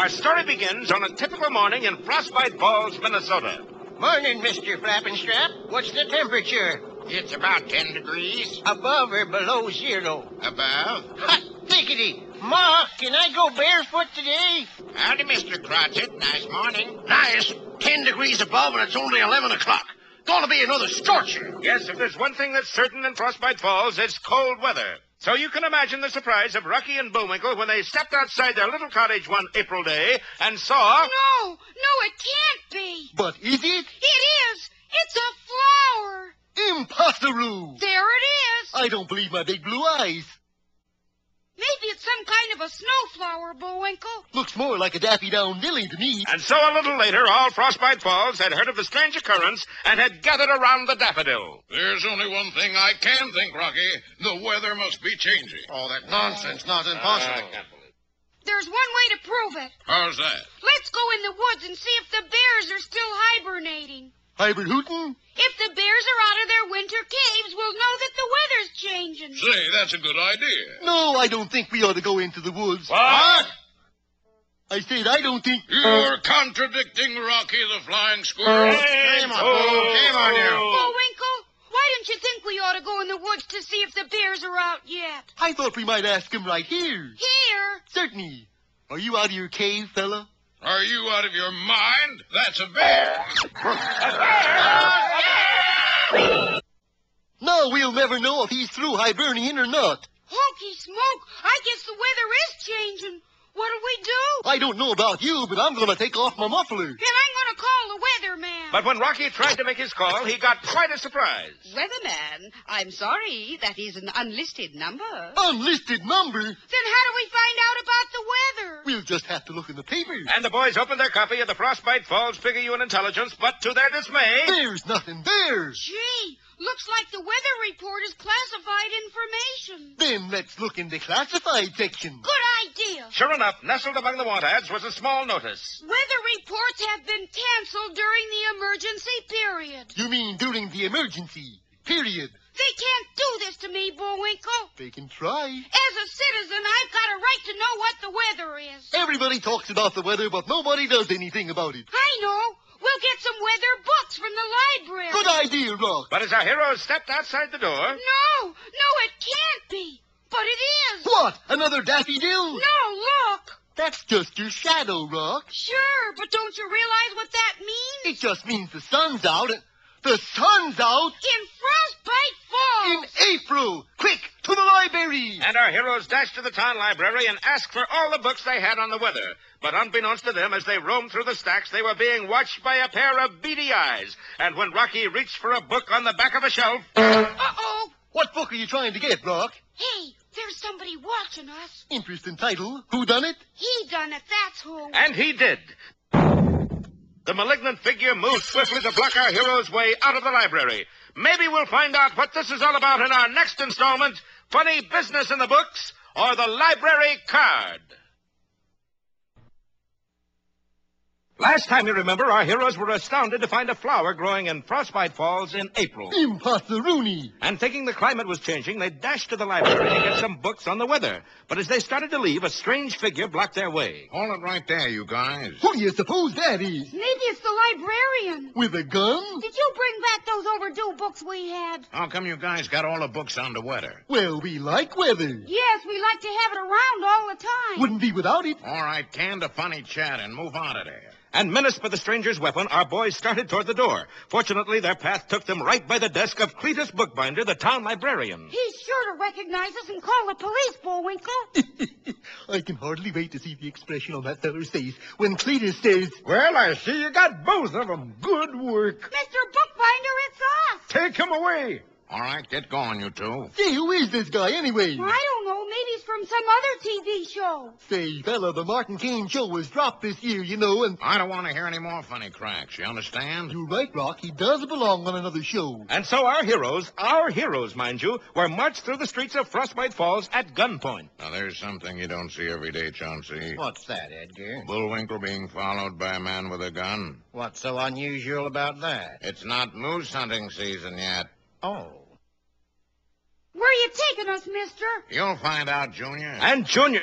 Our story begins on a typical morning in Frostbite Falls, Minnesota. Morning, Mr. Flappenstrap. What's the temperature? It's about 10 degrees. Above or below zero? Above. Hot diggity. Ma, can I go barefoot today? Howdy, Mr. Cratchit. Nice morning. Nice. 10 degrees above, and it's only 11 o'clock. Gonna be another scorcher. Yes, if there's one thing that's certain in Frostbite Falls, it's cold weather. So you can imagine the surprise of Rocky and Bullwinkle when they stepped outside their little cottage one April day and saw... No, it can't be. But is it? It is. It's a flower. Impossible. There it is. I don't believe my big blue eyes. Maybe it's some kind of a snowflower, Bullwinkle. Looks more like a daffy-down-dilly to me. And so a little later, all Frostbite Falls had heard of the strange occurrence and had gathered around the daffodil. There's only one thing I can think, Rocky. The weather must be changing. Oh, that nonsense. Not impossible. I can't believe it. There's one way to prove it. How's that? Let's go in the woods and see if the bears are still hibernating. Hybrid hootin'? If the bears are out of their winter caves, we'll know that the weather's changing. Say, that's a good idea. No, I don't think we ought to go into the woods. What? I said I don't think... You're contradicting Rocky the Flying Squirrel. Shame on you. Bullwinkle, why don't you think we ought to go in the woods to see if the bears are out yet? I thought we might ask him right here. Here? Certainly. Are you out of your cave, fella? Are you out of your mind? That's a bear. No, we'll never know if he's through hibernating or not. Honky smoke, I guess the weather is changing. What'll we do? I don't know about you, but I'm going to take off my muffler. Then I'm going to call the weatherman. But when Rocky tried to make his call, he got quite a surprise. Weatherman, I'm sorry, that is an unlisted number. Unlisted number? Then how do we find out about the weather? We'll just have to look in the paper. And the boys opened their copy of the Frostbite Falls Picayune Intelligence, but to their dismay... There's nothing there. Gee, looks like the weather report is classified information. Then let's look in the classified section. Good idea. Sure enough, nestled among the want ads was a small notice. Weather reports have been canceled during the emergency period. You mean during the emergency? Period. They can't do this to me, Bullwinkle. They can try. As a citizen, I've got a right to know what the weather is. Everybody talks about the weather, but nobody does anything about it. I know. We'll get some weather books from the library. Good idea, Rock. But as our heroes stepped outside the door... No, it can't be. But it is. What? Another daffodil? No, look. That's just your shadow, Rock. Sure, but don't you realize what that means? It just means the sun's out. The sun's out In Frostbite Falls. in April. Quick, to the library. And our heroes dashed to the town library and asked for all the books they had on the weather. But unbeknownst to them, as they roamed through the stacks, they were being watched by a pair of beady eyes. And when Rocky reached for a book on the back of a shelf... Uh-oh. What book are you trying to get, Rock? Hey, there's somebody watching us. Interesting title. Who done it? He done it, that's who. And he did. The malignant figure moved swiftly to block our hero's way out of the library. Maybe we'll find out what this is all about in our next installment, Funny Business in the Books, or the Library Card. Last time, you remember, our heroes were astounded to find a flower growing in Frostbite Falls in April. Impossible. And thinking the climate was changing, they dashed to the library to get some books on the weather. But as they started to leave, a strange figure blocked their way. Hold it right there, you guys. Who do you suppose that is? Maybe it's the librarian. With a gun? Did you bring back those overdue books we had? How come you guys got all the books on the weather? Well, we like weather. Yes, we like to have it around all the time. Wouldn't be without it. All right, can the funny chat and move out of there. And menaced by the stranger's weapon, our boys started toward the door. Fortunately, their path took them right by the desk of Cletus Bookbinder, the town librarian. He's sure to recognize us and call the police, Bullwinkle. I can hardly wait to see the expression on that feller's face when Cletus says, Well, I see you got both of them. Good work. Mr. Bookbinder, it's us. Take him away. All right, get going, you two. Say, who is this guy anyway? I don't know. Maybe he's from some other TV show. Say, fella, the Martin Kane show was dropped this year, you know, and... I don't want to hear any more funny cracks, you understand? You're right, Rock. He does belong on another show. And so our heroes, mind you, were marched through the streets of Frostbite Falls at gunpoint. Now, there's something you don't see every day, Chauncey. What's that, Edgar? Bullwinkle being followed by a man with a gun. What's so unusual about that? It's not moose hunting season yet. Oh. Where are you taking us, mister? You'll find out, Junior. And Junior,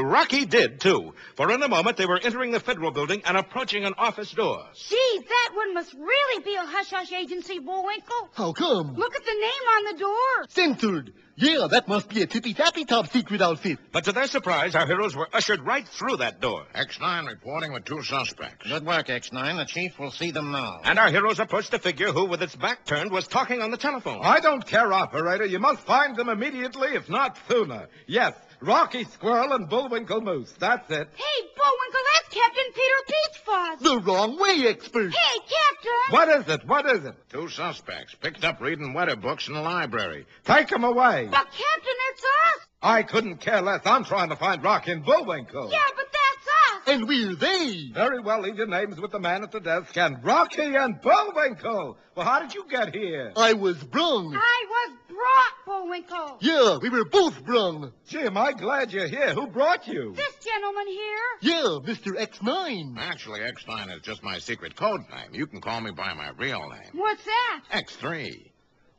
Rocky did, too. For in a moment, they were entering the Federal Building and approaching an office door. Gee, that one must really be a hush-hush agency, Bullwinkle. How come? Look at the name on the door. Censored. Yeah, that must be a tippy-tappy top secret outfit. But to their surprise, our heroes were ushered right through that door. X9 reporting with 2 suspects. Good work, X9. The chief will see them now. And our heroes approached a figure who, with its back turned, was talking on the telephone. I don't care, operator. You must find them immediately, if not sooner. Yes, Rocky Squirrel and Bullwinkle Moose. That's it. Hey, Bullwinkle, that's Captain Peter Peachfuzz. The wrong way, expert. Hey, Captain. What is it? What is it? 2 suspects picked up reading weather books in the library. Take them away. But, Captain, it's us. I couldn't care less. I'm trying to find Rocky and Bullwinkle. Yeah, but that's us. And we're they. Very well, leave your names with the man at the desk. And Rocky and Bullwinkle. Well, how did you get here? I was brung. I was brought, Bullwinkle. Yeah, we were both brung. Gee, am I glad you're here. Who brought you? This gentleman here. Yeah, Mr. X9. Actually, X9 is just my secret code name. You can call me by my real name. What's that? X3.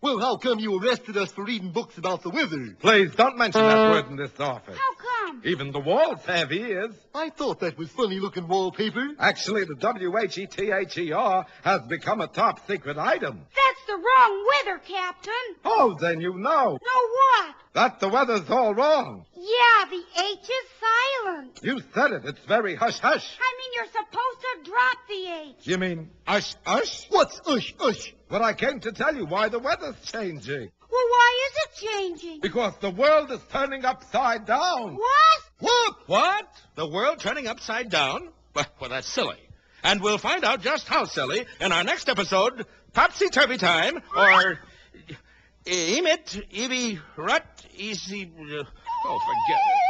Well, how come you arrested us for reading books about the weather? Please, don't mention that word in this office. How come? Even the walls have ears. I thought that was funny-looking wallpaper. Actually, the WHETHER has become a top secret item. That's the wrong weather, Captain. Oh, then you know Know what? that the weather's all wrong. Yeah, the H is silent. You said it. It's very hush-hush. I mean, you're supposed to drop the H. You mean ush-ush? What's ush-ush? Well, I came to tell you why the weather's changing. Well, why is it changing? Because the world is turning upside down. What? What? The world turning upside down? Well, that's silly. And we'll find out just how silly in our next episode, Topsy-Turvy Time, or... Emit, Evie, Rut, Easy... Oh, forget it.